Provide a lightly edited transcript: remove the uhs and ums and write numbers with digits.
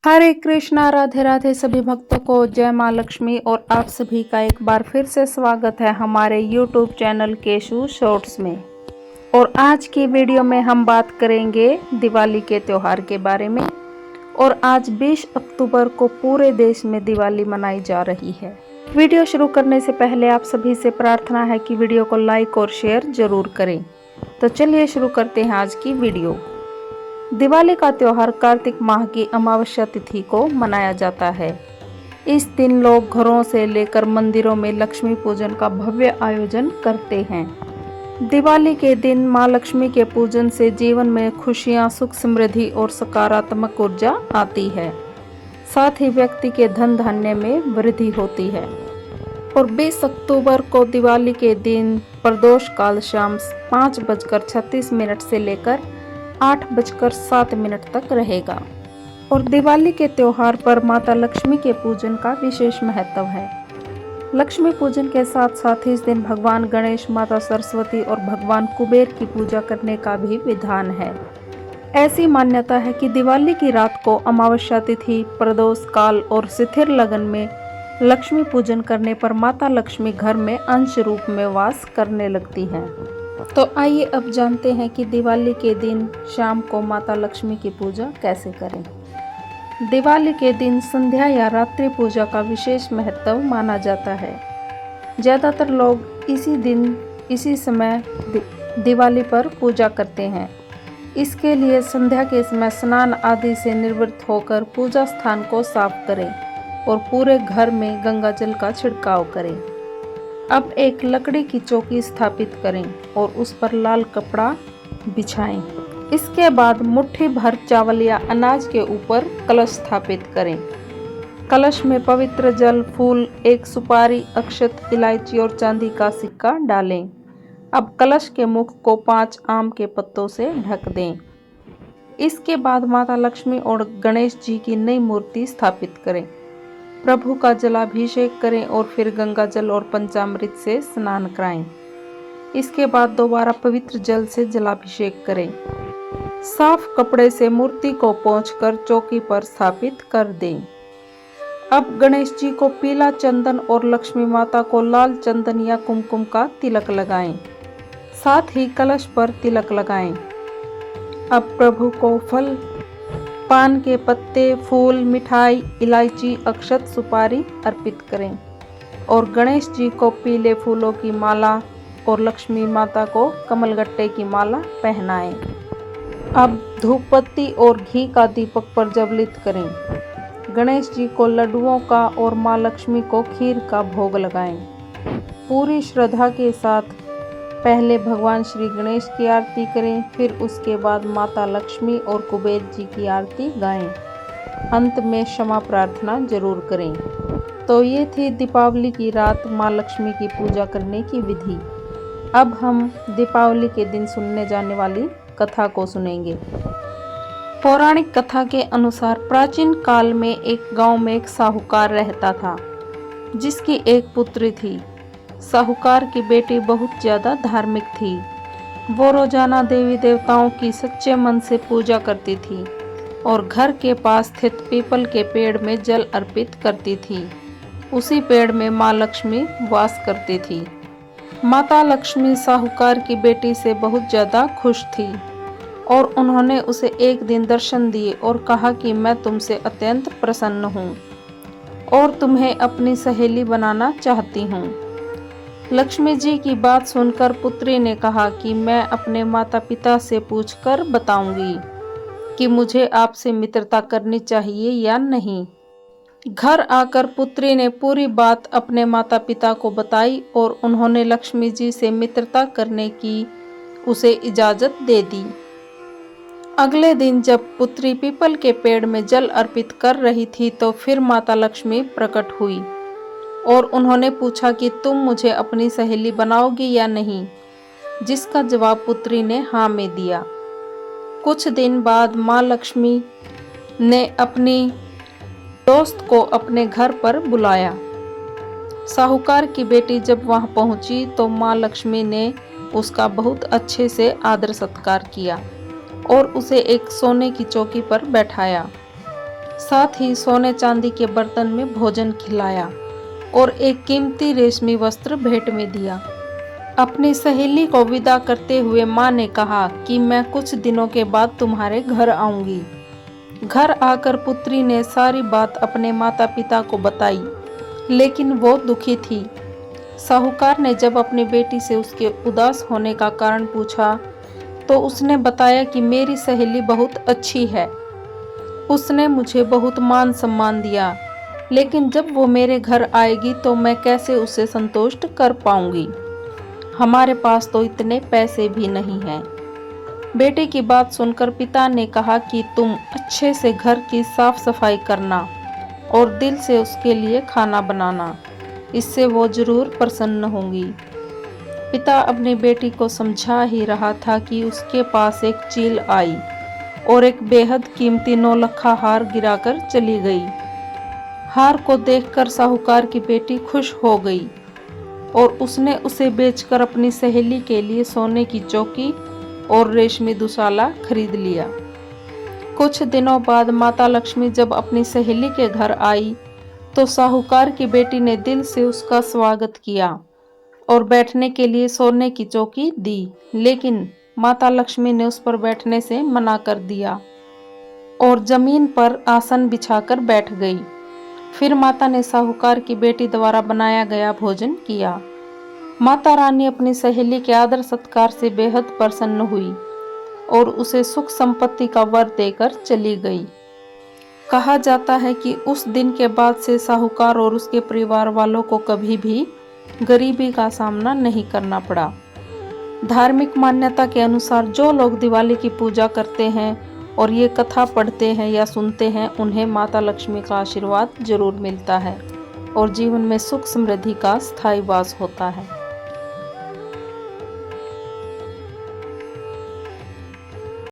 हरे कृष्णा, राधे राधे सभी भक्तों को जय माँ लक्ष्मी। और आप सभी का एक बार फिर से स्वागत है हमारे YouTube चैनल केशू शॉर्ट्स में। और आज की वीडियो में हम बात करेंगे दिवाली के त्यौहार के बारे में। और आज 20 अक्टूबर को पूरे देश में दिवाली मनाई जा रही है। वीडियो शुरू करने से पहले आप सभी से प्रार्थना है कि वीडियो को लाइक और शेयर जरूर करें। तो चलिए शुरू करते हैं आज की वीडियो। दिवाली का त्यौहार कार्तिक माह की अमावस्या तिथि को मनाया जाता है। इस दिन लोग घरों से लेकर मंदिरों में लक्ष्मी पूजन का भव्य आयोजन करते हैं। दिवाली के दिन मां लक्ष्मी के पूजन से जीवन में खुशियां, सुख, समृद्धि और सकारात्मक ऊर्जा आती है। साथ ही व्यक्ति के धन धान्य में वृद्धि होती है। और 20 अक्टूबर को दिवाली के दिन प्रदोष काल शाम 5:36 से लेकर 8:07 तक रहेगा। और दिवाली के त्योहार पर माता लक्ष्मी के पूजन का विशेष महत्व है। लक्ष्मी पूजन के साथ साथ इस दिन भगवान गणेश, माता सरस्वती और भगवान कुबेर की पूजा करने का भी विधान है। ऐसी मान्यता है कि दिवाली की रात को अमावस्या तिथि, प्रदोष काल और शिथिर लगन में लक्ष्मी पूजन करने पर माता लक्ष्मी घर में अंश रूप में वास करने लगती हैं। तो आइए अब जानते हैं कि दिवाली के दिन शाम को माता लक्ष्मी की पूजा कैसे करें। दिवाली के दिन संध्या या रात्रि पूजा का विशेष महत्व माना जाता है। ज़्यादातर लोग इसी दिन इसी समय दिवाली पर पूजा करते हैं। इसके लिए संध्या के समय स्नान आदि से निवृत्त होकर पूजा स्थान को साफ करें और पूरे घर में गंगा जल का छिड़काव करें। अब एक लकड़ी की चौकी स्थापित करें और उस पर लाल कपड़ा बिछाएं। इसके बाद मुट्ठी भर चावल या अनाज के ऊपर कलश स्थापित करें। कलश में पवित्र जल, फूल, एक सुपारी, अक्षत, इलायची और चांदी का सिक्का डालें। अब कलश के मुख को 5 आम के पत्तों से ढक दें। इसके बाद माता लक्ष्मी और गणेश जी की नई मूर्ति स्थापित करें। प्रभु का जलाभिषेक करें और फिर गंगा जल और पंचामृत से स्नान कराएं। इसके बाद दोबारा पवित्र जल से जलाभिषेक करें। साफ कपड़े से मूर्ति को पोंछकर चौकी पर स्थापित कर दें। अब गणेश जी को पीला चंदन और लक्ष्मी माता को लाल चंदन या कुमकुम का तिलक लगाएं। साथ ही कलश पर तिलक लगाएं। अब प्रभु को फल, पान के पत्ते, फूल, मिठाई, इलायची, अक्षत, सुपारी अर्पित करें और गणेश जी को पीले फूलों की माला और लक्ष्मी माता को कमलगट्टे की माला पहनाएं। अब धूपबत्ती और घी का दीपक प्रज्वलित करें। गणेश जी को लड्डुओं का और माँ लक्ष्मी को खीर का भोग लगाएं। पूरी श्रद्धा के साथ पहले भगवान श्री गणेश की आरती करें, फिर उसके बाद माता लक्ष्मी और कुबेर जी की आरती गाएं। अंत में क्षमा प्रार्थना जरूर करें। तो ये थी दीपावली की रात माँ लक्ष्मी की पूजा करने की विधि। अब हम दीपावली के दिन सुनने जाने वाली कथा को सुनेंगे। पौराणिक कथा के अनुसार प्राचीन काल में एक गांव में एक साहूकार रहता था, जिसकी एक पुत्री थी। साहूकार की बेटी बहुत ज्यादा धार्मिक थी। वो रोजाना देवी देवताओं की सच्चे मन से पूजा करती थी और घर के पास स्थित पीपल के पेड़ में जल अर्पित करती थी। उसी पेड़ में माँ लक्ष्मी वास करती थी। माता लक्ष्मी साहूकार की बेटी से बहुत ज्यादा खुश थी और उन्होंने उसे एक दिन दर्शन दिए और कहा कि मैं तुमसे अत्यंत प्रसन्न हूँ और तुम्हें अपनी सहेली बनाना चाहती हूँ। लक्ष्मी जी की बात सुनकर पुत्री ने कहा कि मैं अपने माता पिता से पूछकर बताऊंगी कि मुझे आपसे मित्रता करनी चाहिए या नहीं। घर आकर पुत्री ने पूरी बात अपने माता पिता को बताई और उन्होंने लक्ष्मी जी से मित्रता करने की उसे इजाजत दे दी। अगले दिन जब पुत्री पीपल के पेड़ में जल अर्पित कर रही थी तो फिर माता लक्ष्मी प्रकट हुई और उन्होंने पूछा कि तुम मुझे अपनी सहेली बनाओगी या नहीं, जिसका जवाब पुत्री ने हाँ में दिया। कुछ दिन बाद माँ लक्ष्मी ने अपनी दोस्त को अपने घर पर बुलाया। साहूकार की बेटी जब वहां पहुंची तो माँ लक्ष्मी ने उसका बहुत अच्छे से आदर सत्कार किया और उसे एक सोने की चौकी पर बैठाया। साथ ही सोने चांदी के बर्तन में भोजन खिलाया और एक कीमती रेशमी वस्त्र भेंट में दिया। अपनी सहेली को विदा करते हुए माँ ने कहा कि मैं कुछ दिनों के बाद तुम्हारे घर आऊंगी। घर आकर पुत्री ने सारी बात अपने माता पिता को बताई, लेकिन वो दुखी थी। साहूकार ने जब अपनी बेटी से उसके उदास होने का कारण पूछा तो उसने बताया कि मेरी सहेली बहुत अच्छी है, उसने मुझे बहुत मान सम्मान दिया, लेकिन जब वो मेरे घर आएगी तो मैं कैसे उसे संतुष्ट कर पाऊंगी। हमारे पास तो इतने पैसे भी नहीं हैं। बेटे की बात सुनकर पिता ने कहा कि तुम अच्छे से घर की साफ सफाई करना और दिल से उसके लिए खाना बनाना, इससे वो जरूर प्रसन्न होंगी। पिता अपनी बेटी को समझा ही रहा था कि उसके पास एक चील आई और एक बेहद कीमती 9 लखा हार गिराकर चली गई। हार को देखकर साहूकार की बेटी खुश हो गई और उसने उसे बेचकर अपनी सहेली के लिए सोने की चौकी और रेशमी दुशाला खरीद लिया। कुछ दिनों बाद माता लक्ष्मी जब अपनी सहेली के घर आई तो साहूकार की बेटी ने दिल से उसका स्वागत किया और बैठने के लिए सोने की चौकी दी, लेकिन माता लक्ष्मी ने उस पर बैठने से मना कर दिया और जमीन पर आसन बिछाकर बैठ गई। फिर माता ने साहूकार की बेटी द्वारा बनाया गया भोजन किया। माता रानी अपनी सहेली के आदर सत्कार से बेहद प्रसन्न हुई और उसे सुख संपत्ति का वर देकर चली गई। कहा जाता है कि उस दिन के बाद से साहूकार और उसके परिवार वालों को कभी भी गरीबी का सामना नहीं करना पड़ा। धार्मिक मान्यता के अनुसार जो लोग दिवाली की पूजा करते हैं और ये कथा पढ़ते हैं या सुनते हैं, उन्हें माता लक्ष्मी का आशीर्वाद जरूर मिलता है और जीवन में सुख समृद्धि का स्थायी वास होता है।